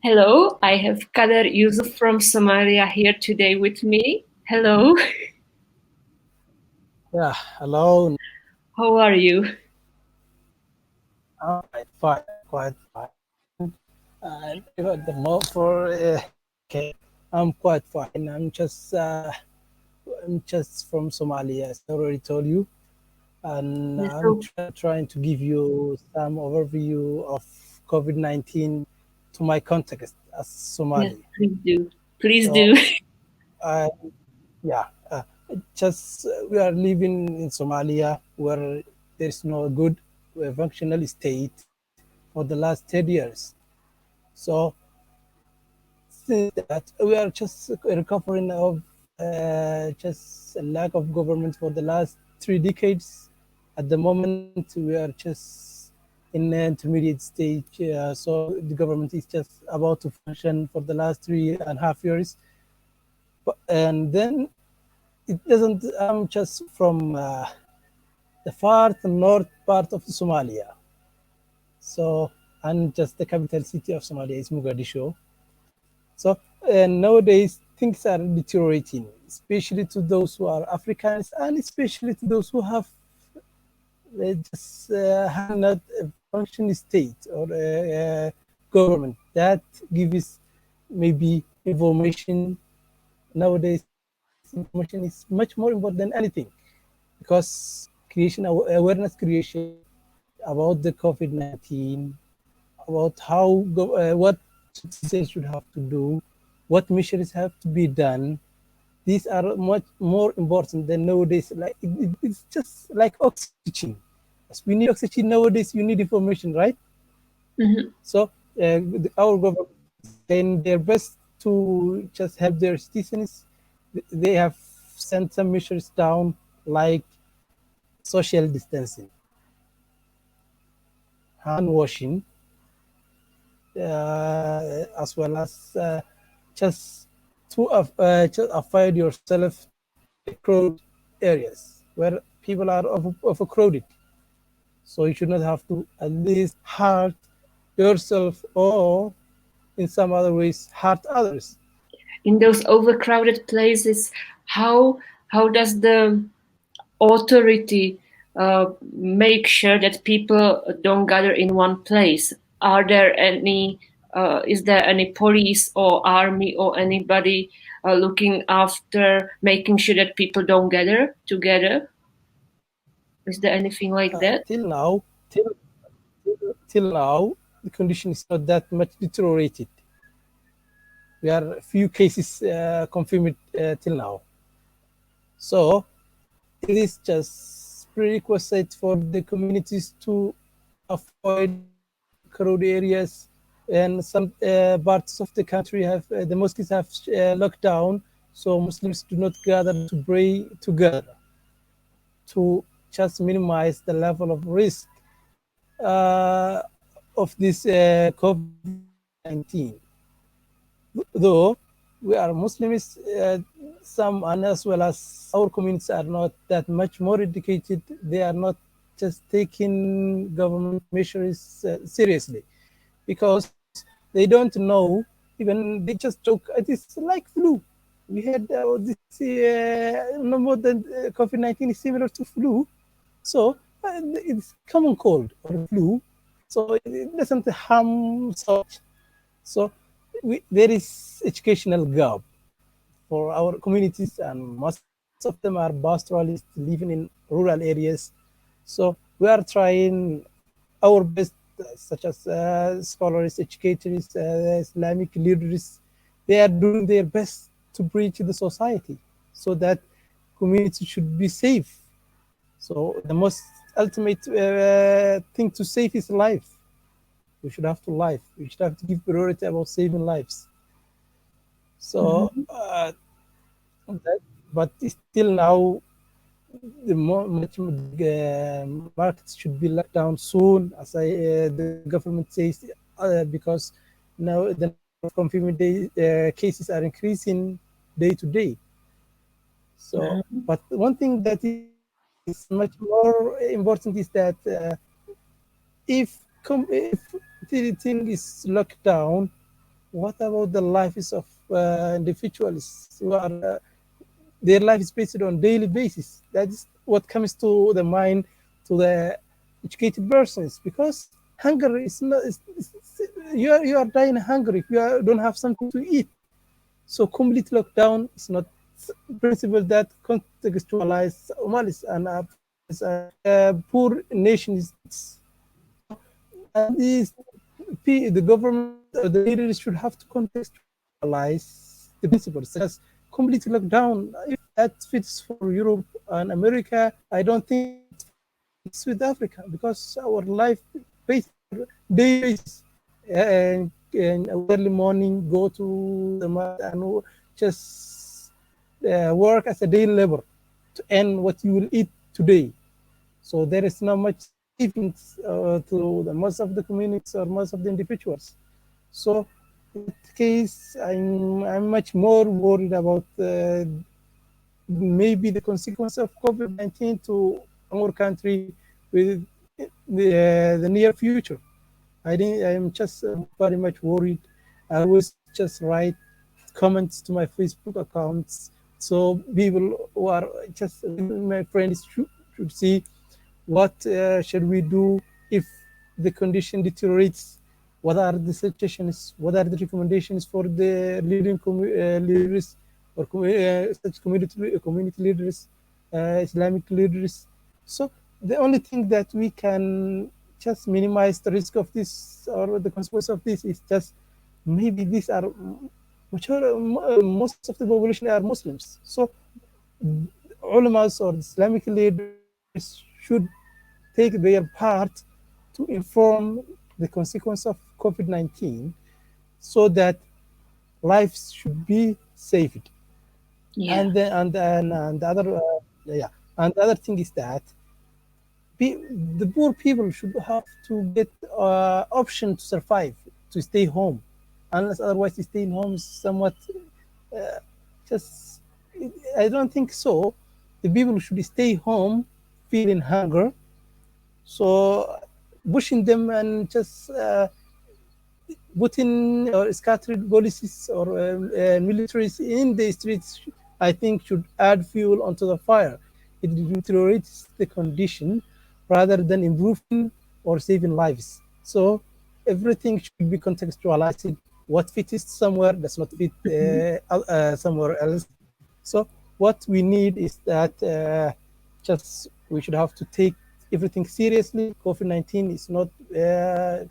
Hello, I have Kadar Yusuf from Somalia here today with me. Hello, Yeah, hello. how are you? I'm quite fine. And even the more for okay, I'm quite fine. I'm just from Somalia, as I already told you, and Yes, I'm so trying to give you some overview of COVID-19 to my context as yes, Somali. please do. Please So, do. I yeah, just we are living in Somalia where there is no good functional state for the last 10 years. So since that, we are just recovering of just a lack of government for the last 3 decades. At the moment, we are just in an intermediate stage. So the government is just about to function for the last 3.5 years. And then it doesn't, I'm just from the far north part of Somalia. So, and just the capital city of Somalia is Mogadishu. So nowadays things are deteriorating, especially to those who are Africans and especially to those who have just have not a functioning state or a government that gives maybe information. Nowadays, information is much more important than anything because awareness creation about the COVID-19, about what citizens should have to do, what measures have to be done. These are much more important than nowadays. Like it's just like oxygen. As we need oxygen nowadays, you need information, right? Mhm. So our government is trying their best to just help their citizens. They have sent some measures down, like social distancing, hand washing, as well as just just avoid yourself the crowd areas where people are overcrowded. So you should not have to at least hurt yourself or in some other ways hurt others. In those overcrowded places, how how does the authority make sure that people don't gather in one place? Are there any? Is there any police or army or anybody looking after making sure that people don't gather together? Is there anything like that? Till now, till now, the condition is not that much deteriorated. We are a few cases confirmed till now. So it is just prerequisite for the communities to avoid crowded areas. And some parts of the country have the mosques have locked down, so Muslims do not gather to pray together to just minimize the level of risk uh, of this COVID-19. Though we are Muslims, some and as well as our communities are not that much more educated. They are not just taking government measures seriously because they don't know. Even they just joke, it is like flu. We had this no more than COVID-19 is similar to flu. So it's common cold or flu. So it doesn't harm so much. So there is educational gap for our communities, and most of them are pastoralists living in rural areas. So we are trying our best, such as scholars, educators, Islamic leaders. They are doing their best to preach to the society so that community should be safe. So the most ultimate thing to save is life. We should have to life. We should have to give priority about saving lives. So, Mhm. but still now, the markets should be locked down soon, as the government says, because now the number of confirmed cases are increasing day to day. So, Mhm. but one thing that is much more important is that if the thing is locked down, What about the lives of individuals who are their life is based on daily basis? That is what comes to the mind to the educated persons, because hunger is not you are dying hungry if don't have something to eat. So complete lockdown is not principle that contextualize Somalis and Africans and poor nations needs. So and these the government or the leaders should have to contextualize the principles such as complete lockdown. If that fits for Europe and America, I don't think it fits with Africa, because our life based on daily basis. And early morning, go to the mud and just work as a daily labor to earn what you will eat today. So there is not much savings to the most of the communities or most of the individuals. So in that case, I'm much more worried about maybe the consequence of COVID-19 to our country with the near future. I think I'm just very much worried. I always just write comments to my Facebook accounts, so people who are just my friends should see what should we do if the condition deteriorates. What are the suggestions? What are the recommendations for the leading leaders or such community leaders, Islamic leaders? So the only thing that we can just minimize the risk of this or the consequence of this is just maybe these are most of the population are Muslims. So ulamas or Islamic leaders should take their part to inform the consequence of COVID-19 so that lives should be saved. Yeah. And the other yeah, and the other thing is that the poor people should have to get option to survive, to stay home, unless otherwise staying home is somewhat uh, just I don't think so. The people should stay home feeling hunger, so pushing them and just putting or scattered policies or militaries in the streets, I think should add fuel onto the fire. It deteriorates the condition rather than improving or saving lives. So everything should be contextualized. What fits somewhere does not fit somewhere else. So what we need is that just we should have to take everything seriously. COVID-19 is not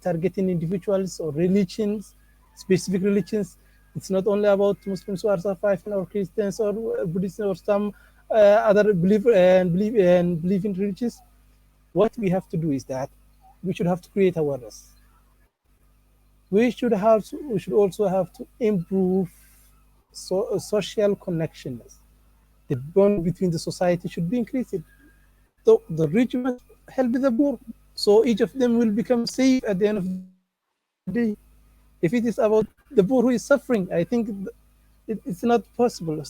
targeting individuals or religions, specific religions. It's not only about Muslims who are surviving or Christians or Buddhists or some other believing religions. What we have to do is that we should have to create awareness. We should also have to improve social connections. The bond between the society should be increased. The rich must help the poor, so each of them will become safe at the end of the day. If it is about the poor who is suffering, I think it's not possible.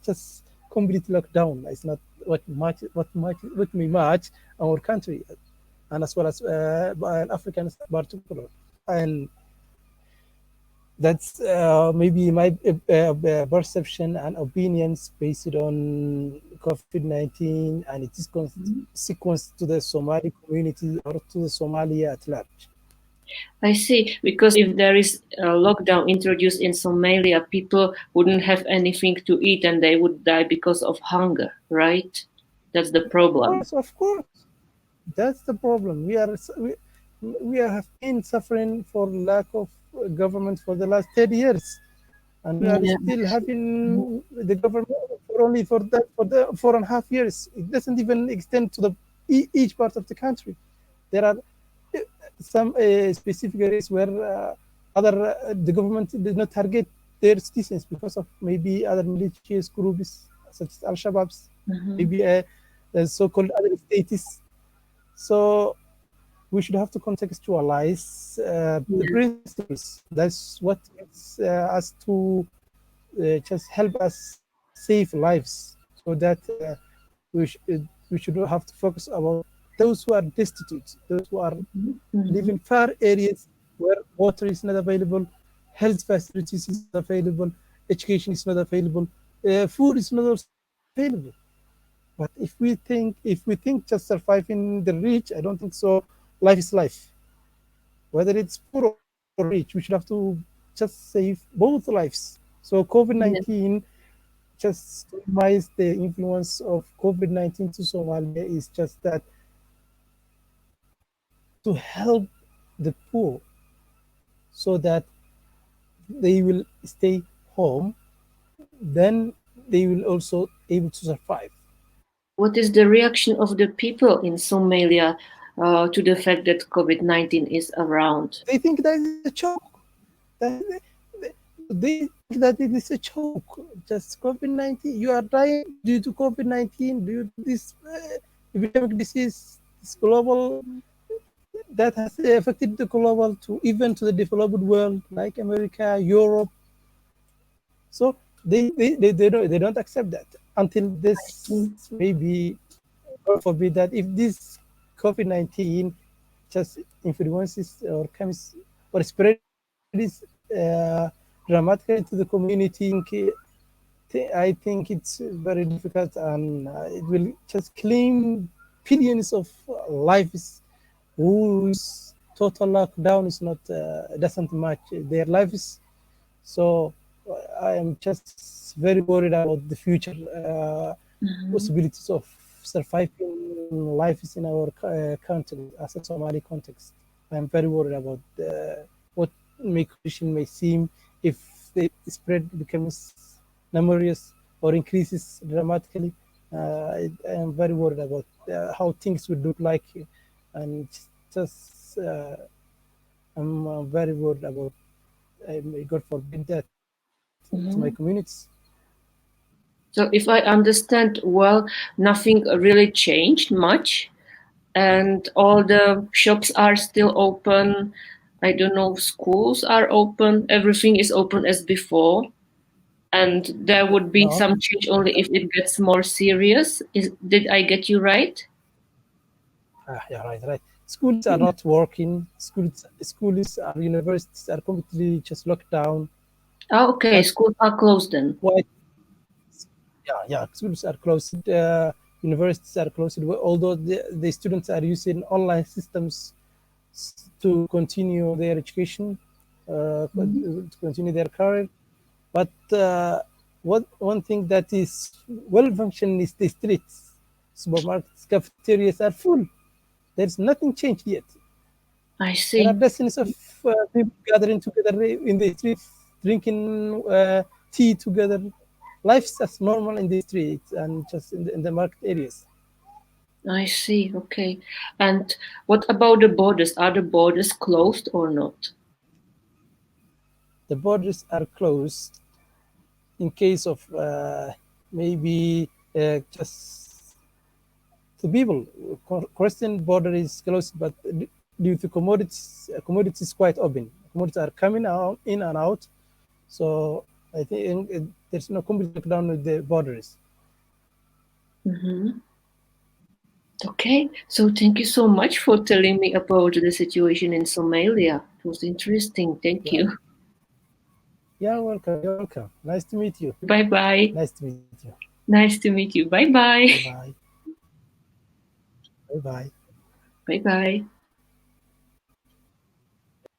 Just complete lockdown is not what may match our country, and as well as Africans in particular. And that's maybe my perception and opinions based on COVID-19 and its consequence to the Somali community or to the Somalia at large. I see. Because if there is a lockdown introduced in Somalia, people wouldn't have anything to eat and they would die because of hunger, right? That's the problem. Of course, that's the problem. We have been suffering for lack of government for the last 30 years, and we are Yeah. still having the government for only for that for the 4.5 years. It doesn't even extend to the each part of the country. There are some specific areas where other the government did not target their citizens because of maybe other malicious groups such as Al Shabaabs, Mhm. maybe the so-called other states. So we should have to contextualize the Yeah. principles. That's what makes us to just help us save lives, so that we should have to focus about those who are destitute, those who are Mhm. live in far areas where water is not available, Health facilities is not available, education is not available, food is not also available. But if we think just surviving the rich, I don't think so. Life is life. Whether it's poor or rich, we should have to just save both lives. So Yeah. COVID-19, just to minimize the influence of COVID-19 to Somalia, is just that to help the poor so that they will stay home, then they will also able to survive. What is the reaction of the people in Somalia to the fact that COVID-19 is around? They think that is a joke. They think that it is a joke. Just COVID-19. You are dying due to COVID-19, due to this epidemic disease, this global that has affected the global to even to the developed world like America, Europe. So they don't accept that until this Mm. maybe, God forbid, that if this COVID-19 just influences or comes or spreads dramatically into the community, I think it's very difficult, and it will just claim billions of lives whose total lockdown is not doesn't match their lives. So I am just very worried about the future Mhm. possibilities of surviving lives in our country as a Somali context. I am very worried about what my condition may seem if the spread becomes numerous or increases dramatically. I am very worried about how things would look like, and just I'm very worried about. May God forbid that to my Mhm. communities. So, if I understand well, nothing really changed much, and all the shops are still open. I don't know, schools are open, everything is open as before, and there would be No, some change only if it gets more serious. Did I get you right? yeah, right, right. Schools are not working. Schools are universities are completely just locked down. Ah, okay, But schools are closed then. why? Yeah, yeah. Schools are closed. Universities are closed. Although the students are using online systems to continue their education, Mhm. to continue their career. But what one thing that is well functioning is the streets. Supermarkets, cafeterias are full. There's nothing changed yet. I There are see. dozens of people gathering together in the streets, drinking tea together. Life's as normal in the streets and just in the market areas. I see. Okay. And what about the borders? Are the borders closed or not? The borders are closed in case of maybe just to people. Croatian border is closed, but due to commodities is quite open. Commodities are coming out in and out. So I think there's no complete lockdown with the borders. Hmm. Okay. So thank you so much for telling me about the situation in Somalia. It was interesting. Thank Yeah, you. you're welcome. You're welcome. Nice to meet you. Bye bye. Nice to meet you. Nice to meet you. Bye Bye bye. bye. Bye bye. Bye bye.